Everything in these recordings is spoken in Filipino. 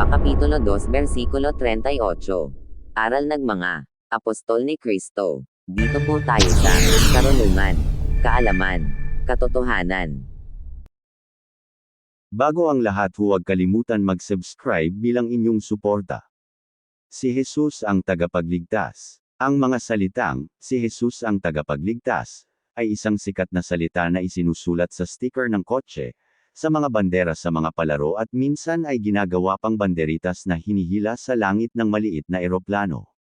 Roma Kapitulo 2 Versikulo 38. Aral ng mga Apostol ni Kristo. Dito po tayo sa karunungan, kaalaman, katotohanan. Bago ang lahat, huwag kalimutan mag-subscribe bilang inyong suporta. Si Jesus ang tagapagligtas. Ang mga salitang, si Jesus ang tagapagligtas, ay isang sikat na salita na isinusulat sa sticker ng kotse, sa mga bandera sa mga palaro at minsan ay ginagawa pang banderitas na hinihila sa langit ng maliit na eroplano.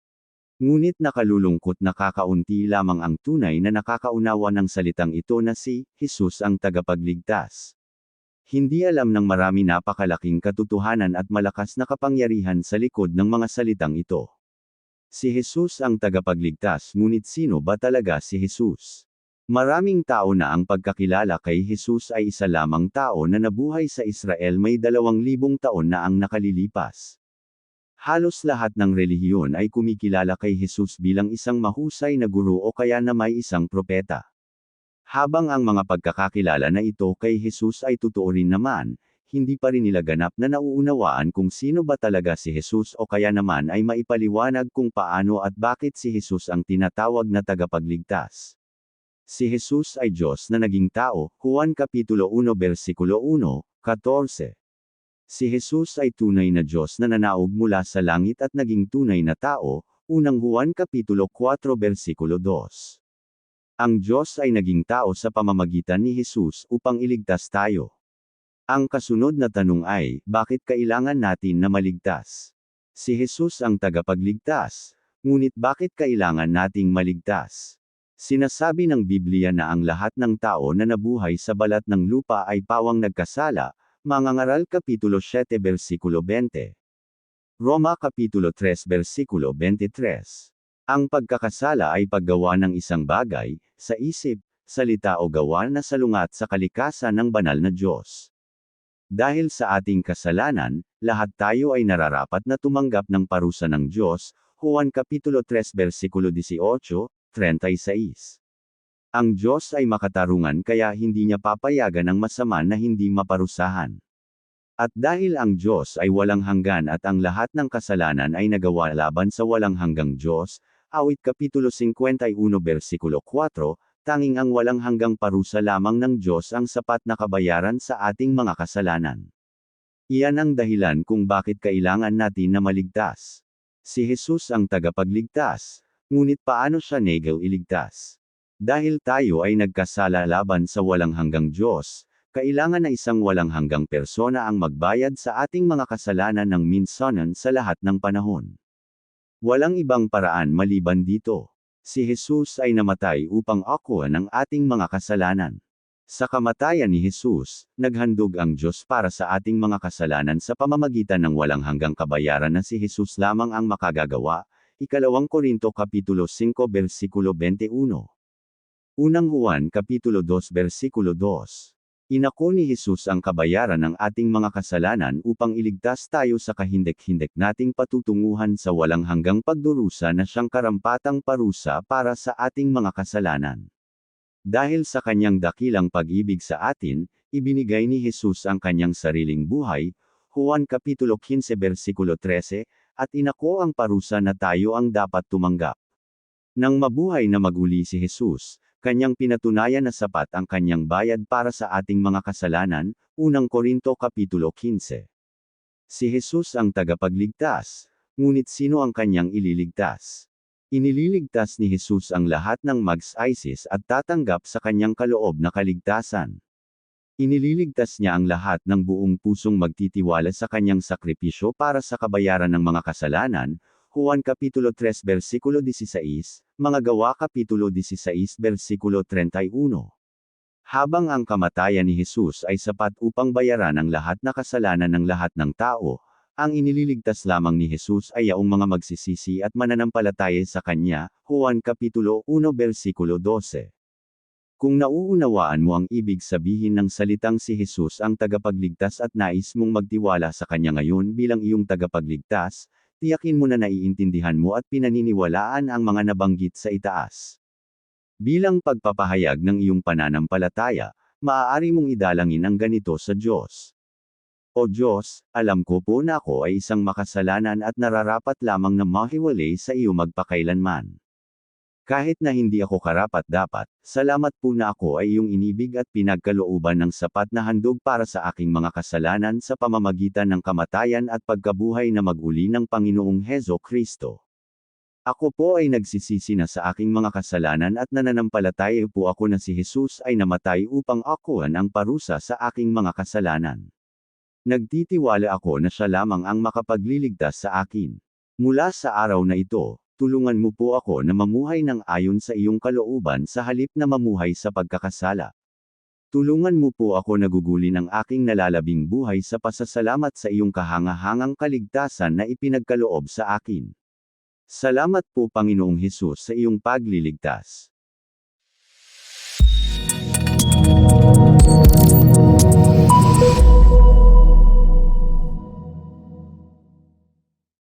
Ngunit nakalulungkot na kakaunti lamang ang tunay na nakakaunawa ng salitang ito na si Jesus ang tagapagligtas. Hindi alam ng marami napakalaking katotohanan at malakas na kapangyarihan sa likod ng mga salitang ito. Si Jesus ang tagapagligtas, ngunit sino ba talaga si Jesus? Maraming tao na ang pagkakilala kay Jesus ay isa lamang tao na nabuhay sa Israel may 2,000 taon na ang nakalilipas. Halos lahat ng relihiyon ay kumikilala kay Jesus bilang isang mahusay na guro o kaya na may isang propeta. Habang ang mga pagkakakilala na ito kay Jesus ay totoo rin naman, hindi pa rin nila ganap na nauunawaan kung sino ba talaga si Jesus o kaya naman ay maipaliwanag kung paano at bakit si Jesus ang tinatawag na tagapagligtas. Si Jesus ay Diyos na naging tao, Juan Kapitulo 1 Versikulo 1:14. Si Jesus ay tunay na Diyos na nanaog mula sa langit at naging tunay na tao, unang Juan Kapitulo 4 Versikulo 2. Ang Diyos ay naging tao sa pamamagitan ni Jesus upang iligtas tayo. Ang kasunod na tanong ay, bakit kailangan natin na maligtas? Si Jesus ang tagapagligtas, ngunit bakit kailangan nating maligtas? Sinasabi ng Biblia na ang lahat ng tao na nabuhay sa balat ng lupa ay pawang nagkasala, Mangangaral Kapitulo 7 Versikulo 20. Roma Kapitulo 3 Versikulo 23. Ang pagkakasala ay paggawa ng isang bagay, sa isip, salita o gawa na salungat sa kalikasan ng banal na Diyos. Dahil sa ating kasalanan, lahat tayo ay nararapat na tumanggap ng parusa ng Diyos, Juan Kapitulo 3 Versikulo 18:36. Ang Diyos ay makatarungan kaya hindi niya papayagan ang masama na hindi maparusahan. At dahil ang Diyos ay walang hanggan at ang lahat ng kasalanan ay nagawa laban sa walang hanggang Diyos, Awit Kapitulo 51 Versikulo 4, tanging ang walang hanggang parusa lamang ng Diyos ang sapat na kabayaran sa ating mga kasalanan. Iyan ang dahilan kung bakit kailangan natin na maligtas. Si Jesus ang tagapagligtas. Ngunit paano siya iligtas? Dahil tayo ay nagkasala laban sa walang hanggang Diyos, kailangan na isang walang hanggang persona ang magbayad sa ating mga kasalanan ng minsanan sa lahat ng panahon. Walang ibang paraan maliban dito. Si Jesus ay namatay upang akuha ng ating mga kasalanan. Sa kamatayan ni Jesus, naghandog ang Diyos para sa ating mga kasalanan sa pamamagitan ng walang hanggang kabayaran na si Jesus lamang ang makagagawa. Ikalawang Korinto Kapitulo 5 Versikulo 21. Unang Juan Kapitulo 2 Versikulo 2. Inako ni Jesus ang kabayaran ng ating mga kasalanan upang iligtas tayo sa kahindik-hindik nating patutunguhan sa walang hanggang pagdurusa na siyang karampatang parusa para sa ating mga kasalanan. Dahil sa kanyang dakilang pag-ibig sa atin, ibinigay ni Jesus ang kanyang sariling buhay, Juan Kapitulo 15 Versikulo 13, at inako ang parusa na tayo ang dapat tumanggap. Nang mabuhay na maguli si Jesus, kanyang pinatunayan na sapat ang kanyang bayad para sa ating mga kasalanan, unang Korinto Kapitulo 15. Si Jesus ang tagapagligtas, ngunit sino ang kanyang ililigtas? Inililigtas ni Jesus ang lahat ng mag-ISIS at tatanggap sa kanyang kaloob na kaligtasan. Inililigtas niya ang lahat ng buong pusong magtitiwala sa kanyang sakripisyo para sa kabayaran ng mga kasalanan, Juan Kapitulo 3 Versikulo 16, Mga Gawa Kapitulo 16 Versikulo 31. Habang ang kamatayan ni Jesus ay sapat upang bayaran ang lahat na kasalanan ng lahat ng tao, ang inililigtas lamang ni Jesus ay yaong mga magsisisi at mananampalataya sa Kanya, Juan Kapitulo 1 Versikulo 12. Kung nauunawaan mo ang ibig sabihin ng salitang si Jesus ang tagapagligtas at nais mong magtiwala sa Kanya ngayon bilang iyong tagapagligtas, tiyakin mo na naiintindihan mo at pinaniniwalaan ang mga nabanggit sa itaas. Bilang pagpapahayag ng iyong pananampalataya, maaari mong idalangin ang ganito sa Diyos. O Diyos, alam ko po na ako ay isang makasalanan at nararapat lamang na mahiwalay sa iyo magpakailanman. Kahit na hindi ako karapat-dapat, salamat po na ako ay iyong inibig at pinagkalooban ng sapat na handog para sa aking mga kasalanan sa pamamagitan ng kamatayan at pagkabuhay na mag-uli ng Panginoong Heso Kristo. Ako po ay nagsisisi na sa aking mga kasalanan at nananampalataya po ako na si Jesus ay namatay upang akuan ang parusa sa aking mga kasalanan. Nagtitiwala ako na siya lamang ang makapagliligtas sa akin. Mula sa araw na ito, tulungan mo po ako na mamuhay ng ayon sa iyong kalooban sa halip na mamuhay sa pagkakasala. Tulungan mo po ako na gugulin ang aking nalalabing buhay sa pasasalamat sa iyong kahangahangang kaligtasan na ipinagkaloob sa akin. Salamat po Panginoong Hesus sa iyong pagliligtas.